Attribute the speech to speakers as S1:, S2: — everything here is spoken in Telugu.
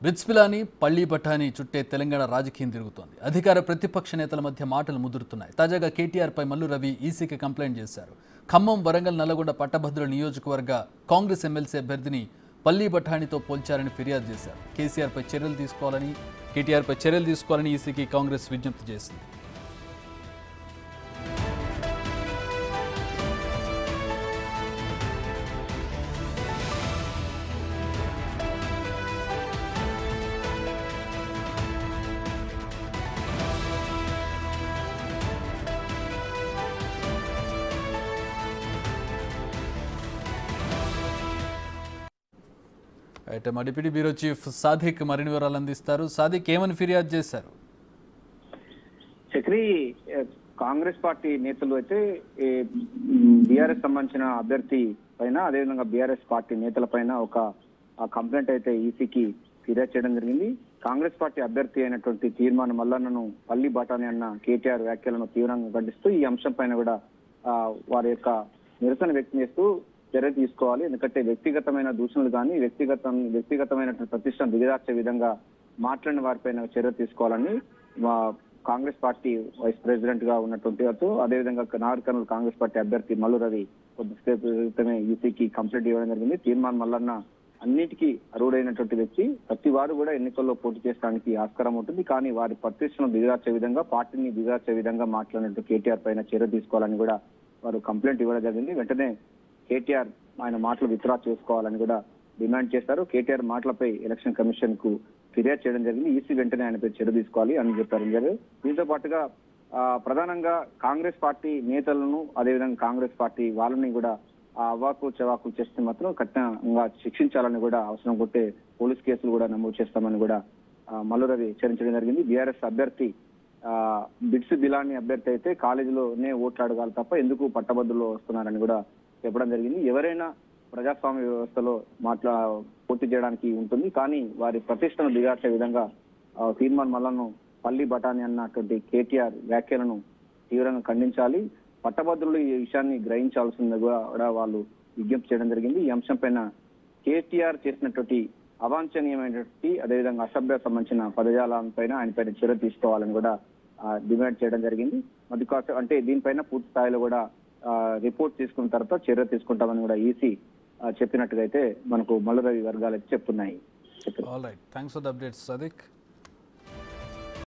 S1: బ్రిట్స్ పిలాని పల్లి బఠానీ చుట్టే తెలంగాణ రాజకీయం తిరుగుతోంది. అధికార ప్రతిపక్ష నేతల మధ్య మాటలు ముదురుతున్నాయి. తాజాగా కేటీఆర్ పై మల్లు రవి ఈసీకి కంప్లైంట్ చేశారు. ఖమ్మం, వరంగల్, నల్లగొండ పట్టభద్రుల నియోజకవర్గ కాంగ్రెస్ ఎమ్మెల్సీ అభ్యర్థిని పల్లి బఠానీతో పోల్చారని ఫిర్యాదు చేశారు. కేటీఆర్ పై చర్యలు తీసుకోవాలని ఈసీకి కాంగ్రెస్ విజ్ఞప్తి చేసింది. అయితే మా డిప్యూటీ బ్యూరో చీఫ్ సాదిక్ మరిన్ని వివరాలు అందిస్తారు. సాదిక్, ఏమని ఫిర్యాదు చేశారు?
S2: చక్రి, కాంగ్రెస్ పార్టీ నేతలు అయితే బీఆర్ఎస్ సంబంధించిన అభ్యర్థి పైన, అదేవిధంగా బీఆర్ఎస్ పార్టీ నేతల పైన ఒక కంప్లైంట్ అయితే ఈసీకి ఫిర్యాదు చేయడం జరిగింది. కాంగ్రెస్ పార్టీ అభ్యర్థి అయినటువంటి తీర్మానం మల్లన్నను పల్లి బఠానీ అన్న కేటీఆర్ వ్యాఖ్యలను తీవ్రంగా ఖండిస్తూ ఈ అంశం పైన కూడా వారి యొక్క నిరసన వ్యక్తం చేస్తూ చర్య తీసుకోవాలి. ఎందుకంటే వ్యక్తిగతమైన దూషణలు కానీ వ్యక్తిగతమైనటువంటి ప్రతిష్టను దిగదార్చే విధంగా మాట్లాడిన వారిపైన చర్య తీసుకోవాలని కాంగ్రెస్ పార్టీ వైస్ ప్రెసిడెంట్ గా ఉన్నటువంటి అదేవిధంగా నాగర్ కర్నూలు కాంగ్రెస్ పార్టీ అభ్యర్థి మల్లు రవి కొద్దిసేపు క్రితమే ఈసీకి కంప్లైంట్ ఇవ్వడం జరిగింది. తీర్మానం మల్లన్న అన్నిటికీ అర్హుడైనటువంటి వ్యక్తి, ప్రతి వారు కూడా ఎన్నికల్లో పోటీ చేయడానికి ఆస్కారం ఉంటుంది. కానీ వారి ప్రతిష్టను దిగదార్చే విధంగా, పార్టీని దిగదార్చే విధంగా మాట్లాడినట్టు కేటీఆర్ పైన చర్య తీసుకోవాలని కూడా వారు కంప్లైంట్ ఇవ్వడం జరిగింది. వెంటనే కేటీఆర్ ఆయన మాటలు విత్డ్రా చేసుకోవాలని కూడా డిమాండ్ చేశారు. కేటీఆర్ మాటలపై ఎలక్షన్ కమిషన్ కు ఫిర్యాదు చేయడం జరిగింది. ఈసీ వెంటనే ఆయనపై చర్య తీసుకోవాలి అని చెప్పారు. దీంతో పాటుగా ప్రధానంగా కాంగ్రెస్ పార్టీ నేతలను, అదేవిధంగా కాంగ్రెస్ పార్టీ వాళ్ళని కూడా అవాకులు చవాకులు చేస్తే మాత్రం కఠినంగా శిక్షించాలని కూడా అవసరం కొట్టే పోలీస్ కేసులు కూడా నమోదు చేస్తామని కూడా మల్లు రవి హెచ్చరించడం జరిగింది. బీఆర్ఎస్ అభ్యర్థి బిట్స్ బిలాని అభ్యర్థి అయితే కాలేజీలోనే ఓట్లు అడగాలి తప్ప ఎందుకు పట్టభద్రులు వస్తున్నారని కూడా చెప్పడం జరిగింది. ఎవరైనా ప్రజాస్వామ్య వ్యవస్థలో పోటీ చేయడానికి ఉంటుంది, కానీ వారి ప్రతిష్టను దిగార్చే విధంగా తీర్మానం మల్లను పల్లి బఠానీ అన్నటువంటి కేటీఆర్ వ్యాఖ్యలను తీవ్రంగా ఖండించాలి. పట్టభద్రులు ఈ విషయాన్ని గ్రహించాల్సిందిగా కూడా వాళ్ళు విజ్ఞప్తి చేయడం జరిగింది. ఈ అంశం పైన కేటీఆర్ చేసినటువంటి అవాంఛనీయమైనటువంటి, అదేవిధంగా అసభ్య సంబంధించిన పదజాలంపైన ఆయన పైన చర్య తీసుకోవాలని కూడా డిమాండ్ చేయడం జరిగింది. అంటే దీనిపైన పూర్తి స్థాయిలో కూడా రిపోర్ట్ తీసుకున్న తర్వాత చర్య తీసుకుంటామని కూడా ఈసీ చెప్పినట్టుగా అయితే మనకు మల్లు రవి వర్గాలు చెప్తున్నాయి.
S1: All right, thanks for the updates Sadiq.